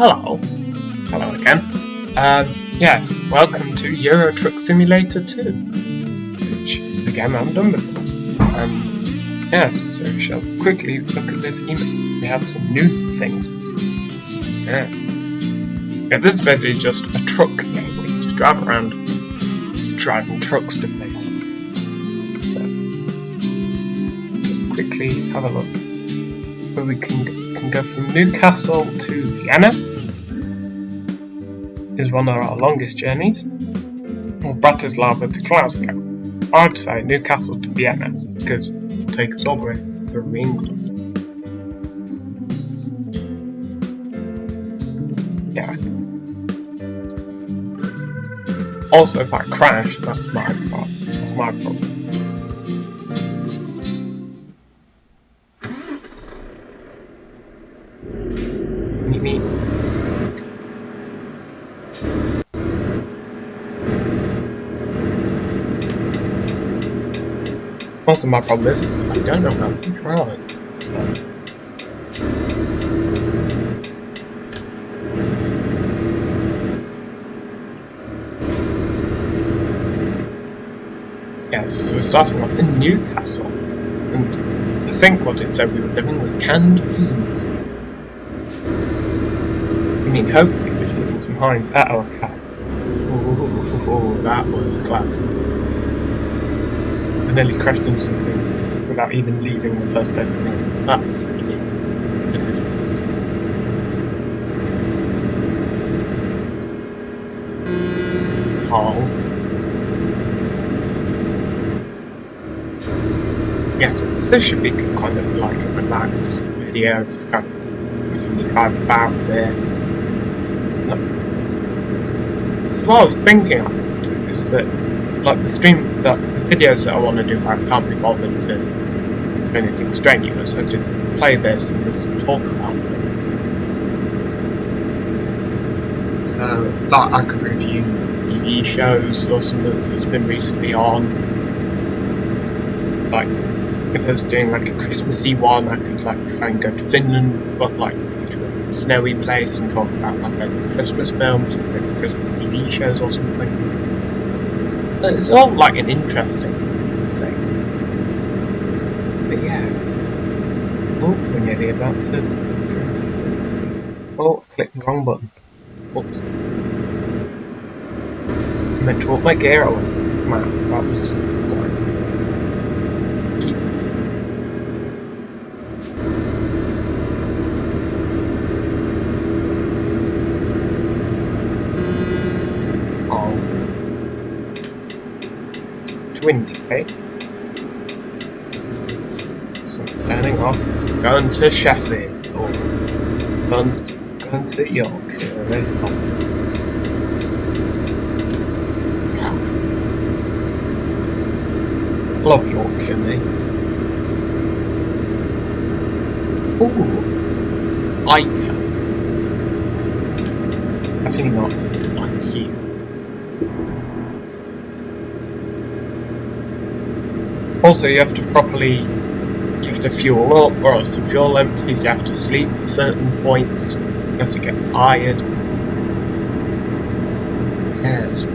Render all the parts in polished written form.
Hello. Hello again. Yes, welcome to Euro Truck Simulator 2, which is a game I haven't done before. Yes, so we shall quickly look at this email. We have some new things. Yes. Yeah, this is basically just a truck game where you just drive around driving trucks to places. So, just quickly have a look. Where we can go from Newcastle to Vienna. Is one of our longest journeys. Or Bratislava to Glasgow. I'd say Newcastle to Vienna because it'll take us all the way through England. Yeah. Also, if I crash, that's my problem. That's my problem. Also, my problem is that I don't know how to drive. So. Yes, so we're starting off in Newcastle, and I think what it said we were living was canned peas. I mean, hopefully we're living some Heinz at our car. Oh, that was class. I nearly crashed into something without even leaving the first place. That's really difficult. Oh. Yes, this should be kind of like a relaxed video, kind of about there. No. What I was thinking I could do is that, like the videos that I want to do, I can't be bothered to do anything strenuous. I just play this and just talk about things. Like I could review TV shows or something that's been recently on. Like if I was doing like a Christmassy one, I could like try and go to Finland, but like to a snowy place and talk about my favourite Christmas films, and favourite Christmas TV shows or something. It's all like an interesting thing. But yeah, oh, we're nearly about to. Oh, clicked the wrong button. Oops. I meant to up my gear. Oh, man, that was just boring. To indicate. So turning off, going to Sheffield, or going to Yorkshire. Love Yorkshire, mate. Ooh, Ica. Definitely not like here. Also, you have to fuel up, or else the fuel empties, you have to sleep at a certain point, you have to get tired. Yes.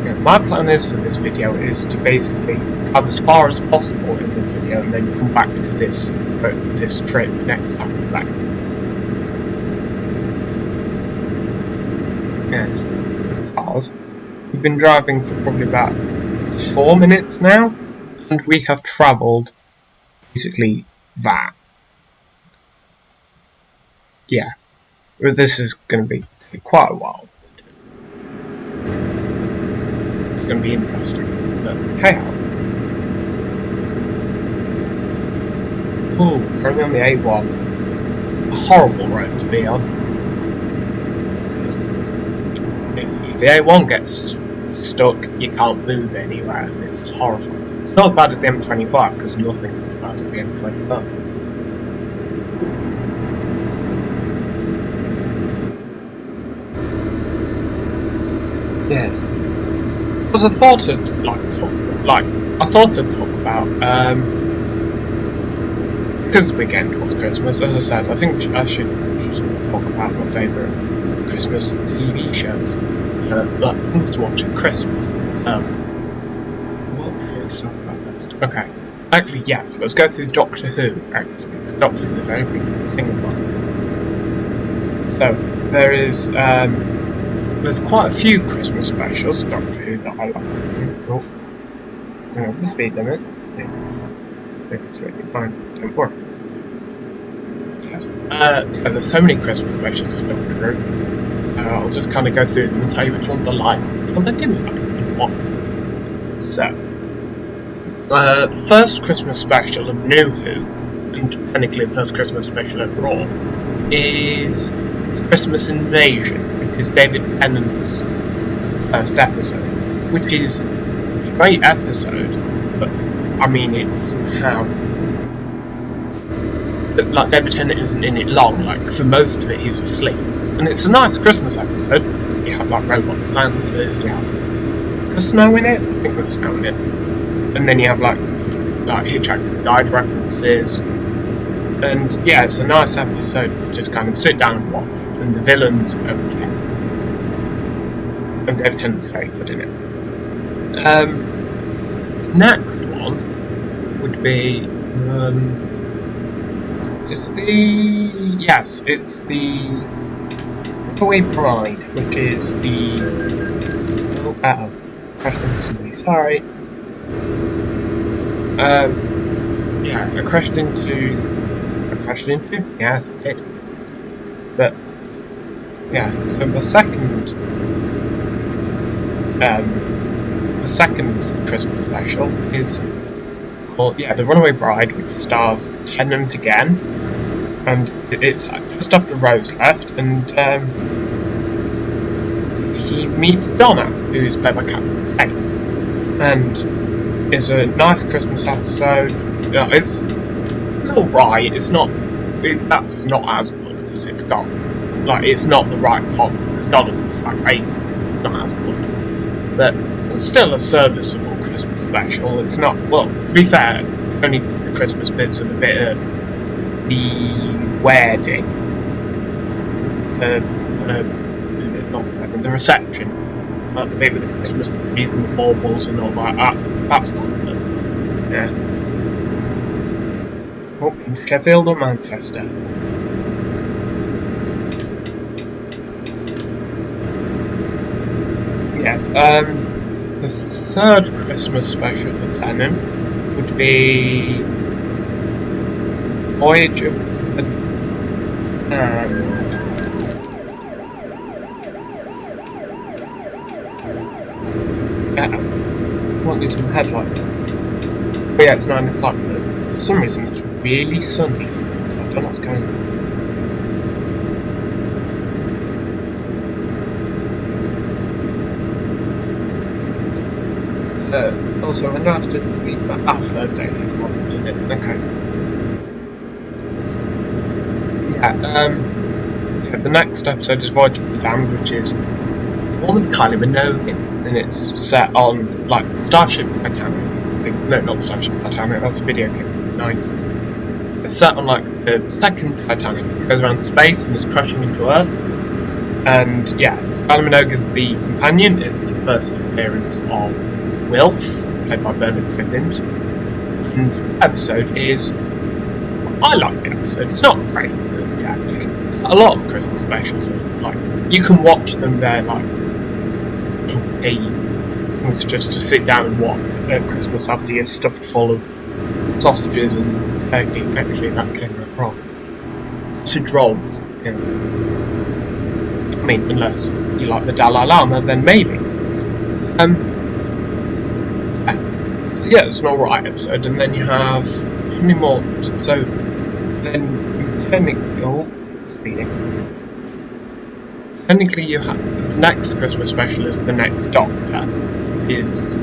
Yeah, my plan is for this video is to basically travel as far as possible in this video and then come back to this trip next time we're back. Yes. Because we've been driving for probably about 4 minutes now, and we have travelled basically that. Yeah, but this is going to be quite a while. It's going to be interesting, but hey how. Oh, currently on the A1. A horrible road to be on. Because if the A1 gets stuck, you can't move anywhere, and it's horrifying. It's not as bad as the M25, because nothing's as bad as the M25. Yes. Because I thought to talk about because the weekend was Christmas, as I said, I think I should just talk about my favourite Christmas TV shows, like things to watch at Christmas. What should I talk about first? Okay, actually yes, let's go through Doctor Who. Actually, Doctor Who is a very big thing of mine. So there's quite a few Christmas specials of Doctor Who that I like. Oh, the speed limit. It's really fine. Don't worry. Yes. There's so many Christmas specials for Doctor Who. So I'll just kind of go through them and tell you which ones I like, which ones I didn't like, and what. So, the first Christmas special of New Who, and technically the first Christmas special overall, is the Christmas Invasion, which is David Tennant's first episode, which is a great episode, but I mean it doesn't have, like, David Tennant isn't in it long, like for most of it he's asleep. And it's a nice Christmas episode, because you have like robot Santas, you have the snow in it, I think there's snow in it. And then you have like Hitchhiker's Guide references. And yeah, it's a nice episode to just kind of sit down and watch. And the villains are okay. And David Tennant's very good in it. Next one would be it's the Runaway Bride, which is the crashed into somebody, sorry. Yeah, I crashed into, yes I did. But yeah, so the second Christmas special is called, the Runaway Bride, which stars Tennant again, and it's just after Rose left, and he meets Donna, who's played by Catherine Tate, and it's a nice Christmas episode. It's alright, that's not as good, because it's got, like, it's not the right plot, because Donna's like great, it's not as good, but it's still a serviceable Christmas special. It's not, well, to be fair, only the Christmas bits are the bit of the wedding, the reception, like the bit with the Christmas trees and the baubles and all that, that's good. Yeah. Oh, in Sheffield or Manchester? Yes, the third Christmas special for Tennant would be Voyage of the what is my headlight? Oh yeah, it's 9 o'clock, but for some reason it's really sunny. I don't know what's going on. Also, I'm going to have to read that Thursday if you want to do it. Okay. Yeah, the next episode is Voyage of the Damned, which is one with Kylie Minogue, and it's set on, like, Starship Titanic. No, not Starship Titanic, that's a video game from the 90s. It's set on, like, the second Titanic. It goes around space and is crashing into Earth. And, yeah, Kylie Minogue is the companion. It's the first appearance of Wilf, played by Bernard Cribbins. And the episode is... I like the episode. It's not great, but, yeah. A lot of Christmas specials, like, you can watch them, they're, like, things just to sit down and watch at Christmas after you're stuffed full of sausages and turkey. Actually, that came out wrong. Rolls. Yes. I mean, unless you like the Dalai Lama, then maybe. So yeah, it's an alright episode, and then you have how many more? So then technically you have the next Christmas special is the next Doctor. It's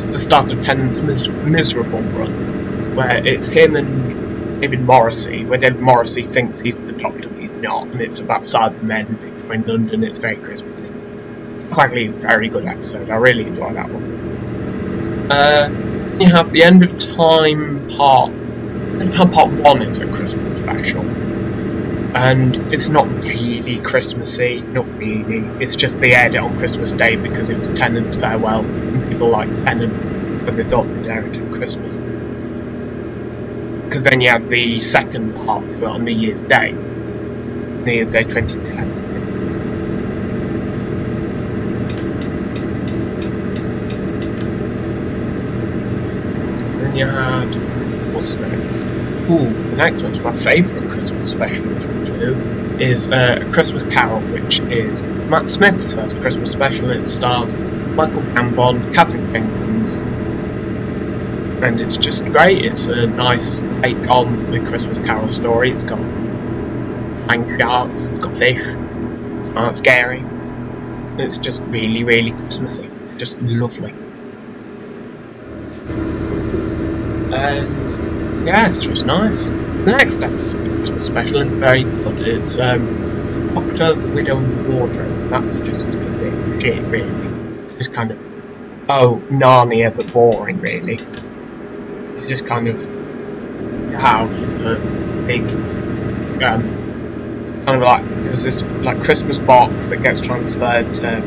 the start of Tennant's miserable run, where it's him and David Morrissey, where David Morrissey thinks he's the Doctor, but he's not, and it's about Cybermen in London. It's very Christmassy. It's actually a very good episode. I really enjoy that one. You have the End of Time Part 1 is a Christmas special. and it's not really Christmassy, not really. It's just they aired it on Christmas Day because it was Tennant's farewell, and people like Tennant, so they thought they'd air it at Christmas. Because then you had the second part of it on New Year's Day 2010. Then you had, what's next? The next one's my favourite Christmas special to do, is A Christmas Carol, which is Matt Smith's first Christmas special. It stars Michael Gambon, Catherine Jenkins, and it's just great. It's a nice take on the Christmas Carol story. It's got flying sharks, it's got fish, it's scary. It's just really, really Christmassy. It's just lovely. Yeah, it's just nice. The next episode of the Christmas special is very good. It's Doctor, the Widow and the Wardrobe. That's just a bit of shit, really. Just kind of, Narnia, but boring, really. You just kind of have a big, it's kind of like, there's this, like, Christmas box that gets transferred to,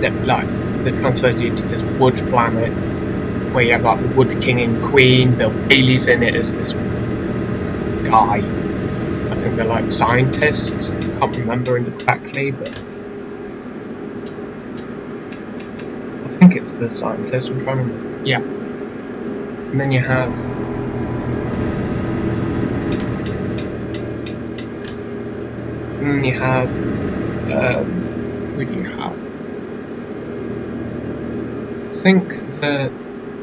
that transfers you to this wood planet, where you have like the Wood King and Queen. Bill Bailey's in it as this guy. I think they're like scientists. I can't remember exactly, but I think it's the scientists. I'm trying to remember. Yeah. And then you have who do you have? I think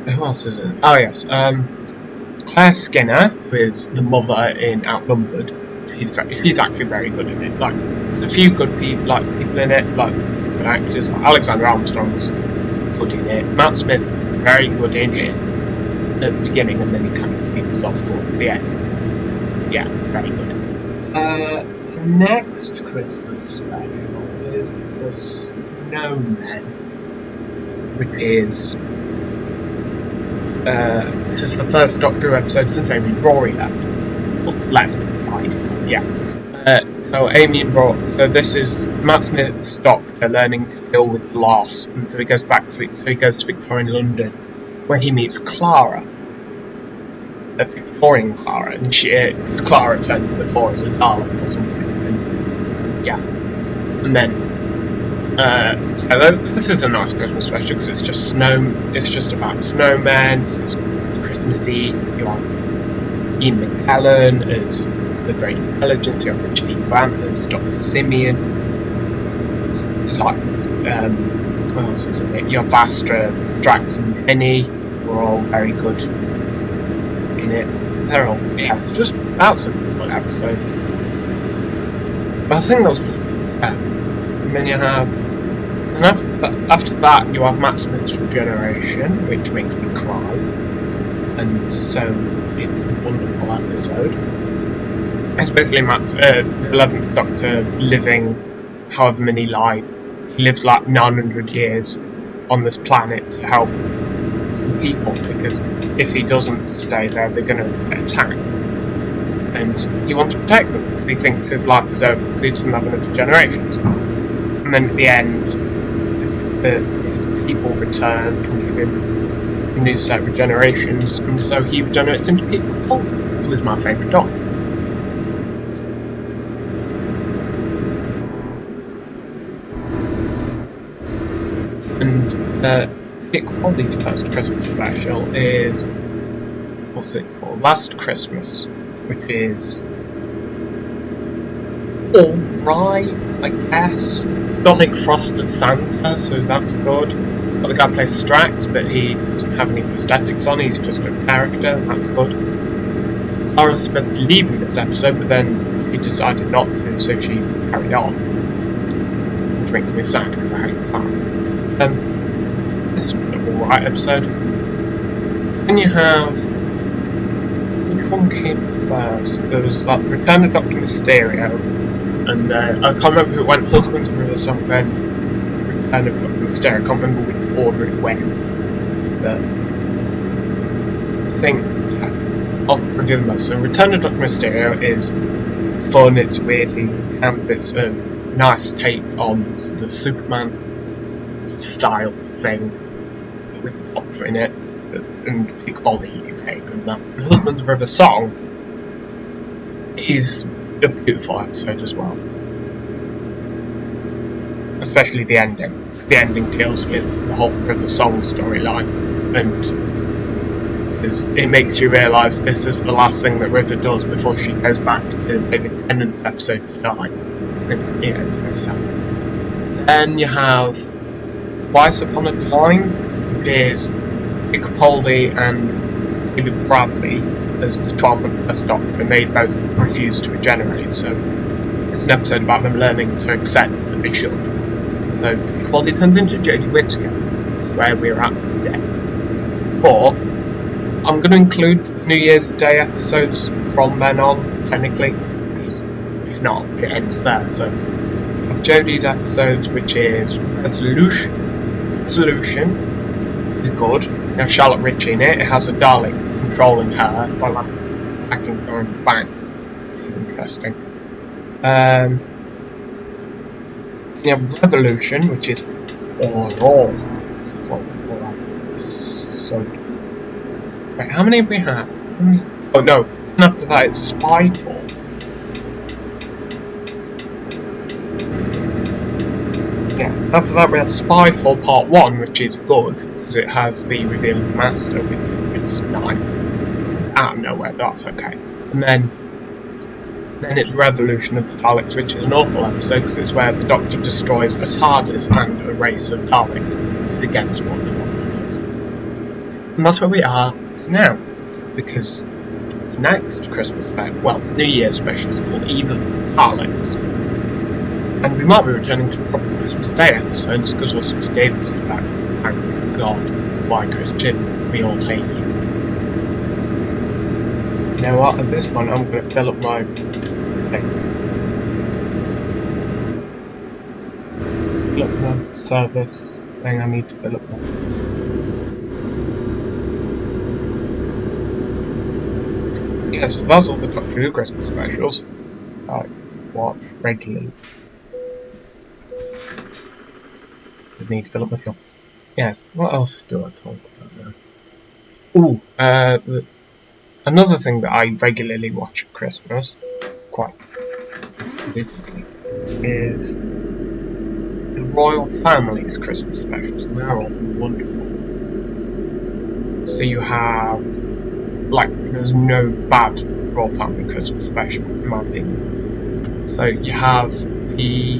who else is in it? Oh yes, Claire Skinner, who is the mother in Outnumbered. She's actually very good in it. Like, there's a few good people in it, like good actors. Like Alexander Armstrong's good in it. Matt Smith's very good in it at the beginning, and then he kind of keeps off towards the end. Yeah, very good. The next Christmas special is The Snowmen, which is. This is the first Doctor Who episode since Amy and Rory left. Died. Yeah. So Amy and Rory. So this is Matt Smith's Doctor learning to deal with loss, and so he goes to Victorian London, where he meets Clara, a Victorian Clara, and Clara turned before as a Dalek or something. And, yeah. And then. This is a nice Christmas special because it's just it's just about snowmen. It's Christmassy. You have Ian McKellen as the Great Intelligence. You have Richard E. Grant as Dr. Simeon. What else is in it? You have Vastra, Drax, and Penny, who are all very good in it. They're all it's just absolutely fun episode. But I think that was and then you have. And after that, you have Matt Smith's Regeneration, which makes me cry, and so it's a wonderful episode. It's basically the 11th Doctor living however many lives. He lives like 900 years on this planet to help the people, because if he doesn't stay there, they're going to get attacked. And he wants to protect them, because he thinks his life is over, because he doesn't have enough generations. And then at the end, his people return and give him a new set of regenerations, and so he regenerates into Pete Capaldi, who is my favourite Doctor. And Pete Capaldi's first Christmas special is, what's it called? Last Christmas, which is alright, I guess. Got Nick Frost as Santa, so that's good. Got the guy who plays Strax, but he doesn't have any prosthetics on, he's just a character, that's good. Laura was supposed to leave in this episode, but then he decided not to, so she carried on. Which makes me sad, because I had a plan. This is an alright episode. Then you have... which one came first? There was like Return of Dr. Mysterio, and I can't remember if it went husband or something. Return of Dr. Mysterio, I can't remember which order it went. But I think I'll review them both. So Return of Dr. Mysterio is fun, it's weirdly camp, it's a nice take on the Superman style thing with the Doctor in it, and Big Bolly and that. The Husband's River song is a beautiful episode as well. Especially the ending. The ending deals with the whole River song storyline, and it makes you realise this is the last thing that River does before she goes back to the Tennant episode to die. And yeah, it's very sad. Then you have Twice Upon a Time, which is Dick Capaldi and David Bradley as the 12th and 1st Doctor, and they both refuse to regenerate, so it's an episode about them learning to accept that they should. So Dick Capaldi turns into Jodie Whittaker, where we're at today. But I'm going to include New Year's Day episodes from then on, technically, because if not, it ends there. So we have Jodie's episodes, which is Resolution is good. It has Charlotte Ritchie in it. It has a Dalek controlling her while I'm attacking her in the back, which is interesting. You have Revolution, which is awful. So, wait, how many have we had? Oh no, and after that it's Spyfall. Yeah, after that we have Spyfall Part 1, which is good, because it has the Revealing Master, which is nice. Out of nowhere, that's okay. And then it's Revolution of the Daleks, which is an awful episode, because it's where the Doctor destroys a TARDIS and a race of Daleks. It's against what the Doctor does. And that's where we are now, because the next Christmas special, well, New Year's special is called Eve of the Daleks. And we might be returning to proper Christmas Day episodes, because also today this is about, thank God, why Christian, we all hate you. You know what, at this point I'm going to fill up my thing. Fill up my service thing I need to fill up my. Yes, those are the Doctor Who Christmas specials I watch regularly. Just need to fill up my film. Yes, what else do I talk about now? Ooh, another thing that I regularly watch at Christmas, quite religiously, is the Royal Family's Christmas specials, and they're all wonderful. So you have, like, there's no bad Royal Family Christmas special, in my opinion. So you have the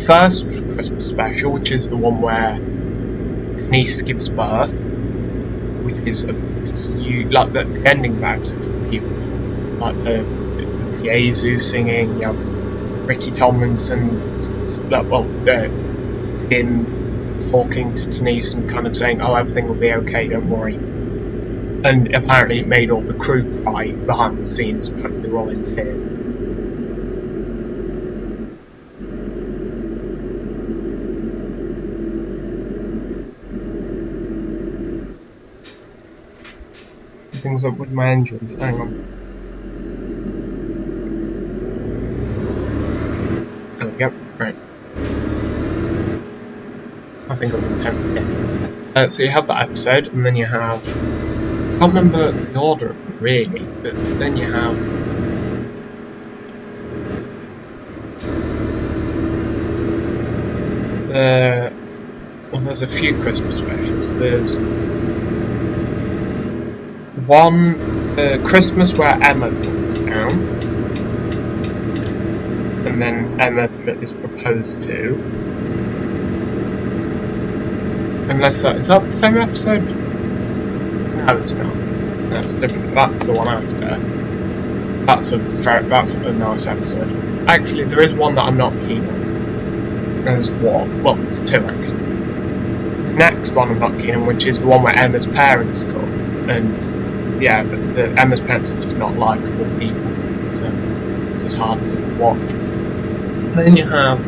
first Christmas special, which is the one where Denise gives birth, which is a huge, like the ending bags of the people, like the Yezu singing, you have Ricky Tomlinson, him talking to Denise and kind of saying, oh, everything will be okay, don't worry. And apparently it made all the crew cry behind the scenes, apparently they were all in tears. Things up with my engines, hang on. There we go, right. I think it was in 10th again. So you have that episode, and then you have, I can't remember the order of them really, but then you have well, there's a few Christmas specials. There's one, Christmas where Emma comes down, and then Emma is proposed to. Unless is that the same episode? No, it's not. That's different. That's the one after. That's a nice episode. Actually, there is one that I'm not keen on. There's one. Well, two actually. The next one I'm not keen on, which is the one where Emma's parents come, and yeah, the Emma's parents are just not likeable people, so it's just hard to watch. Then you have,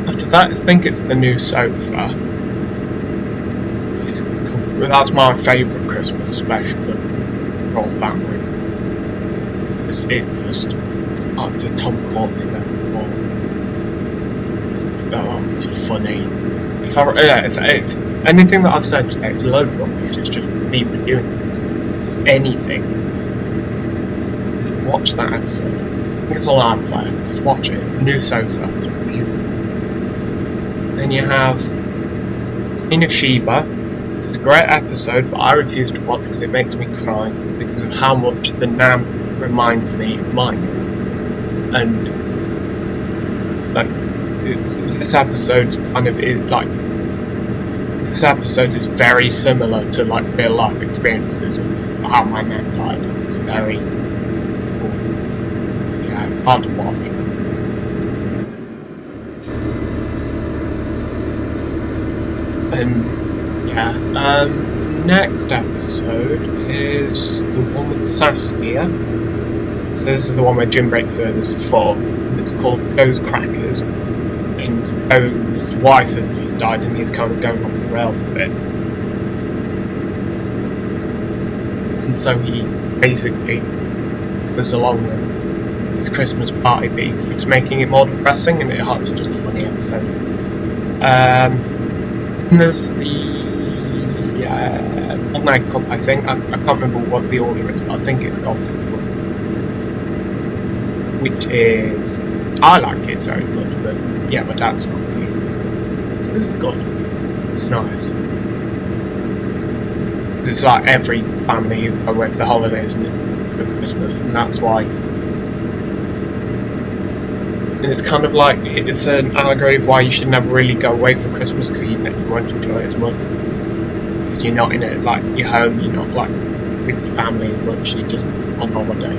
after that, I think it's The New Sofa. That's my favourite Christmas special of the Royal Family. It just to Tom Courtney then. Oh, it's funny. If anything that I've said today is a load of rubbish, it's just me reviewing anything. Watch that episode. I think it's all I'd play. Just watch it. The new sofa. It's beautiful. Then you have Queen of Sheba. It's a great episode, but I refuse to watch because it makes me cry because of how much the Nam reminds me of mine. And like this episode kind of is like this episode is very similar to like real life experiences of how my nan died. Very hard to watch. And next episode is the one with Saskia. So this is the one where Jim breaks her foot. It's called Joe's Crackers. And Joe's wife has just died and he's kind of going off the rails a bit. And so he basically goes along with his Christmas party beat, which is making it more depressing, and it's just a funny episode. And there's the Golden Egg Cup, I think. I can't remember what the order is, but I think it's Golden Egg Cup. Which is... I like it, it's very good, but yeah, my dad's not keen. It's good. It's nice. It's like every family who go away for the holidays and for Christmas, and that's why. And it's kind of like, it's an allegory of why you should never really go away for Christmas because you won't enjoy it as much. Because you're not in it, like, you're home, you're not like with your family as much, you're just on holiday.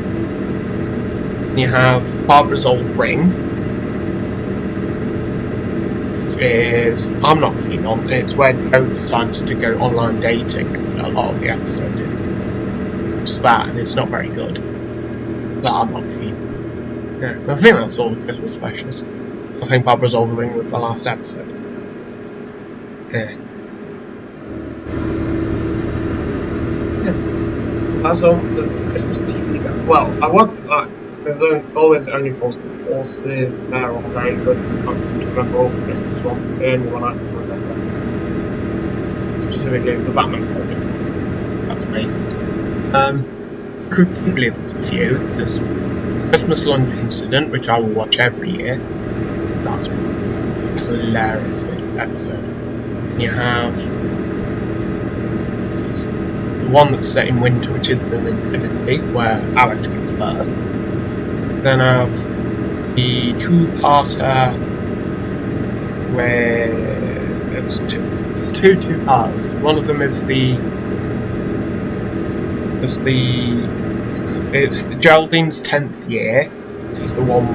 And you have Barbara's Old Ring, which is, I'm not keen on, it's where Joe decides to go online dating, and a lot of the episode is just that, and it's not very good. But I'm not keen. Yeah, I think that's all the Christmas specials. I think Barbara's Old Ring was the last episode. Yeah. That's all the Christmas TV though. Well, I want like there's always Only Fools and Horses. They're all very good. I can't seem to remember all the Christmas ones. The only one I can remember specifically is the Batman project. That's amazing. Critically, there's a few. There's Christmas Lunch Incident, which I will watch every year. That's hilarious episode. You have the one that's set in winter, which is the Infinity, where Alice gives birth. Then I have the two-parter where it's two two-parters. One of them is it's Geraldine's 10th year. It's the one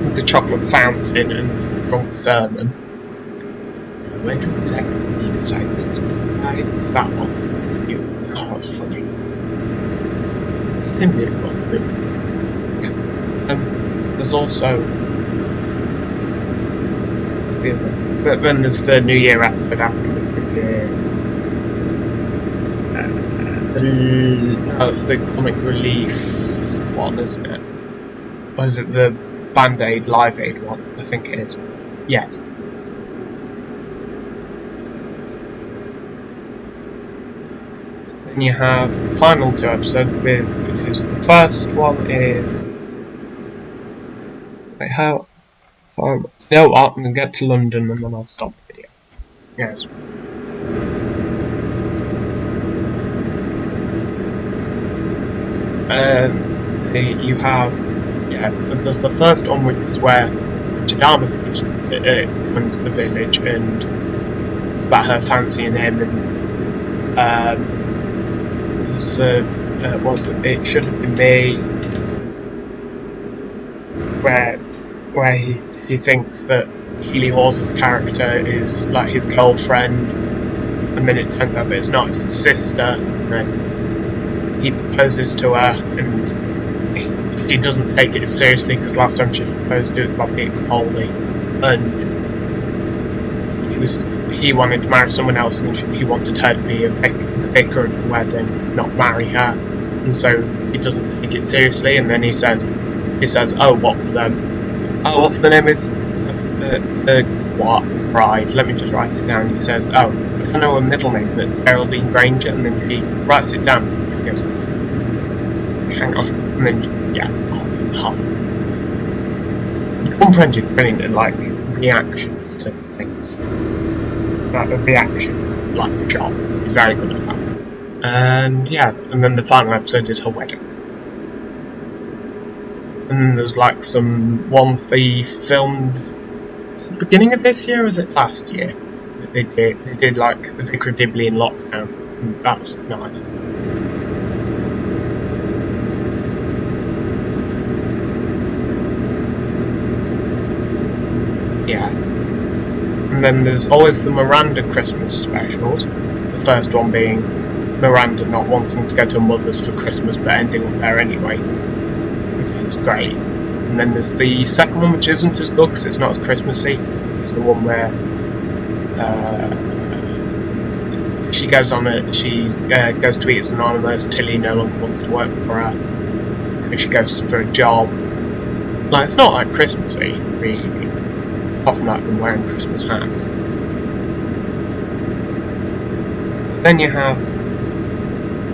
with the chocolate fountain and the drunk sermon. Where do you like me to say this? That one. It's beautiful. Oh, it's funny. It's beautiful, it's beautiful. Yes. There's also the other. But then there's the New Year episode afterwards, which is it's the comic relief one, isn't it? Or is it the Band-Aid Live Aid one? I think it is. Yes. And you have the final two episodes, which is the first one is... Wait, how... You know what, I'm going to get to London and then I'll stop the video. Yes. You have, there's the first one, which is where Chidama comes to the village and about her fancying him, and it should have been me, where he thinks that Healy Hawes' character is like his girlfriend, and then it turns out that it's not, it's his sister, and then he proposes to her, and she doesn't take it seriously because last time she proposed to it about being Capaldi, and he wanted to marry someone else, and he wanted her to be the vicar at the wedding, not marry her, and so he doesn't take it seriously, and then he says, she says, "Oh, what's the name of the what bride?" Let me just write it down. He says, "Oh, I don't know her middle name, but Geraldine Granger," and then she writes it down. She goes, "Hang on," and then it's hot. Comprehension brilliant and like reactions to things. Like the reaction, like job, is very good at that. And and then the final episode is her wedding. And then there's like some ones they filmed at the beginning of this year, or was it last year? That they did like the Vicar of Dibley in lockdown, and that was nice. Yeah. And then there's always the Miranda Christmas specials. The first one being Miranda not wanting to go to her mother's for Christmas but ending up there anyway, which is great. And then there's the second one, which isn't as good because it's not as Christmassy. It's the one where she goes to Eats Anonymous. Tilly no longer wants to work for her, so she goes for a job. Like, it's not like Christmassy, really. Apart from like them wearing Christmas hats. Then you have,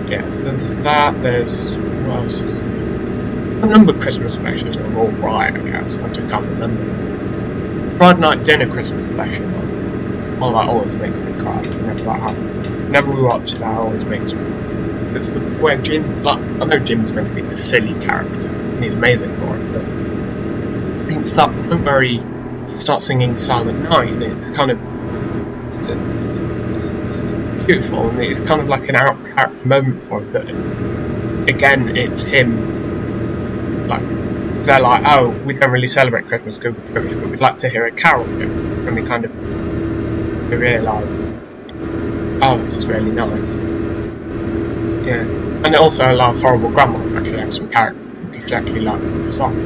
there's that, there's, what else is there? A number of Christmas specials are all right, I guess, I just can't remember. Friday Night Dinner Christmas special, well, that always makes me cry whenever we watch that, always makes me. It's the where Jim, like, I know Jim's meant to be the silly character, and he's amazing for it, but I think it's that point where he starts singing Silent Night, and it's kind of beautiful, and it's kind of like an out-character moment for him, but again, it's him, like, they're like, "Oh, we don't really celebrate Christmas because we're British, but we'd like to hear a carol too," and they kind of realise, "Oh, this is really nice." Yeah, and it also allows Horrible Grandma to actually have some character, exactly like the song.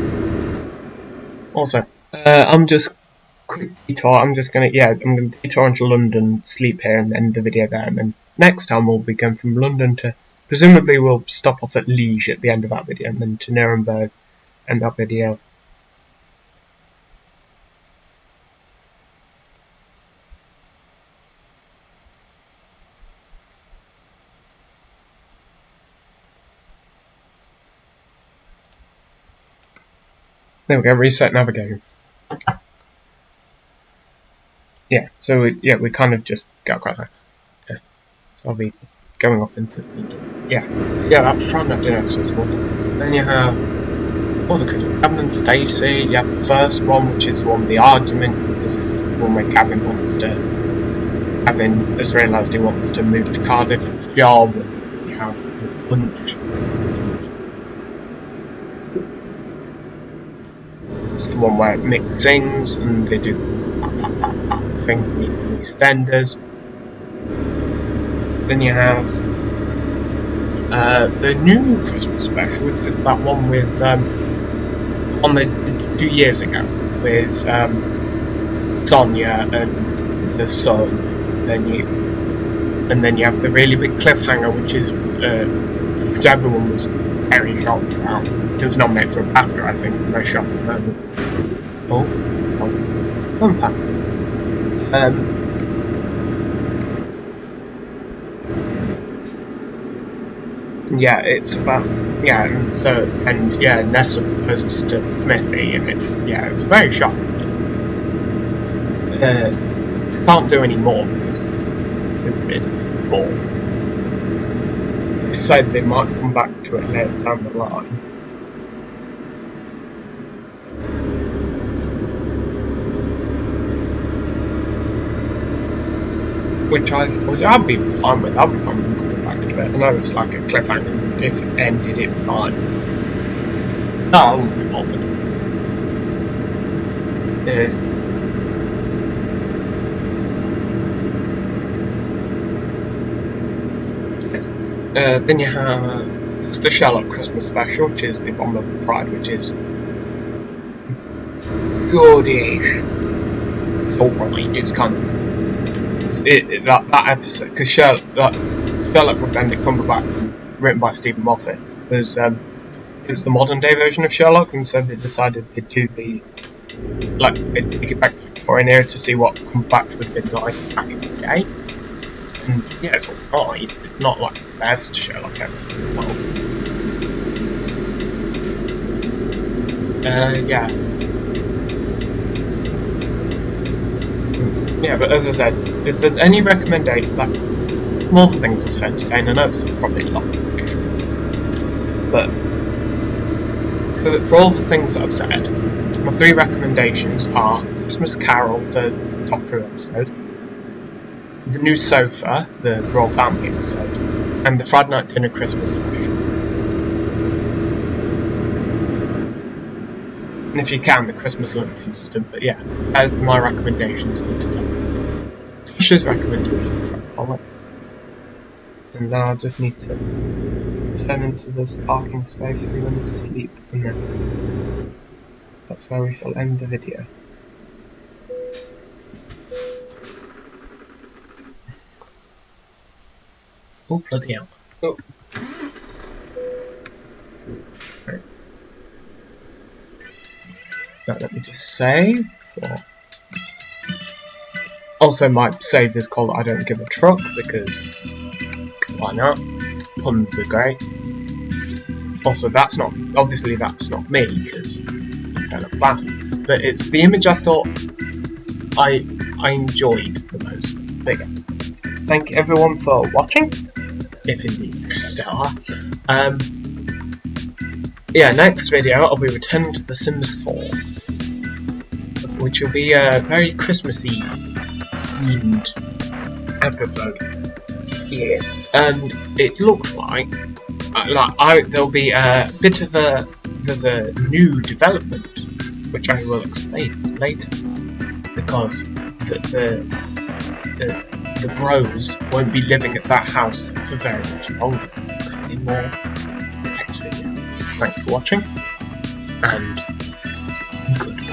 Also, I'm just I'm gonna detour into London, sleep here, and end the video there. And then next time we'll be going from London to, presumably we'll stop off at Liège at the end of that video, and then to Nuremberg, end that video. There we go. Reset navigator. Yeah. So we kind of just go across there. Yeah. I'll be going off into that's Friday Night Dinner accessible. Then you have all the Christmas. Kevin and Stacey. You have the first one, which is the one with the argument. The one where Kevin has realised he wants to move to Cardiff for his job. You have the punch. It's the one where Mick sings and they do the thing with the EastEnders. Then you have the new Christmas special, which is that one with the one they did 2 years ago with Sonia and the son. And then you have the really big cliffhanger, which is which everyone was very shocked about. It was nominated for a BAFTA, I think, very shocking moment. Fun fact. It's about Nessa proposes to Smithy, and it's very shocking. Can't do any more because stupid. Or they said they might come back to it later down the line. Which I'd be fine with. I'd be fine with coming back to it. I know it's like a cliffhanger. If it ended it fine. No, I wouldn't be bothered. Then you have the Sherlock Christmas special, which is the Runaway Bride, which is goodish. It's alright. It's kind of that episode, because Sherlock with Benedict Cumberbatch, written by Stephen Moffat, was it was the modern day version of Sherlock, and so they decided they'd do they'd take it back to the Victorian era to see what comebacks would have been like back in the day. And yeah, it's alright. It's not like the best Sherlock ever in the world. Yeah. Yeah, but as I said, if there's any recommendation, like, more things I've said today, and I know it's probably a lot, but for all the things that I've said, my 3 recommendations are Christmas Carol, the top 3 episode, the new sofa, the Royal Family episode, and the Friday Night Dinner Christmas special. And if you can, the Christmas lunch system, but yeah, as my recommendations for today. Tasha's recommendations for follow. And now I just need to turn into this parking space and then sleep, and then that's where we shall end the video. Oh, bloody hell. Oh. Right. Now let me just save. Also, my save is called I Don't Give a Truck, because why not? Puns are great. Also, obviously that's not me, because I'm kind of classy. But it's the image I thought I enjoyed the most. There you go. Thank you everyone for watching, if indeed you still are. Yeah, next video I'll be returning to The Sims 4, which will be a very Christmassy themed episode. Yeah, and it looks like there'll be a bit of there's a new development, which I will explain later, because the bros won't be living at that house for very much longer. I'll explain more in the next video. Thanks for watching, and goodbye.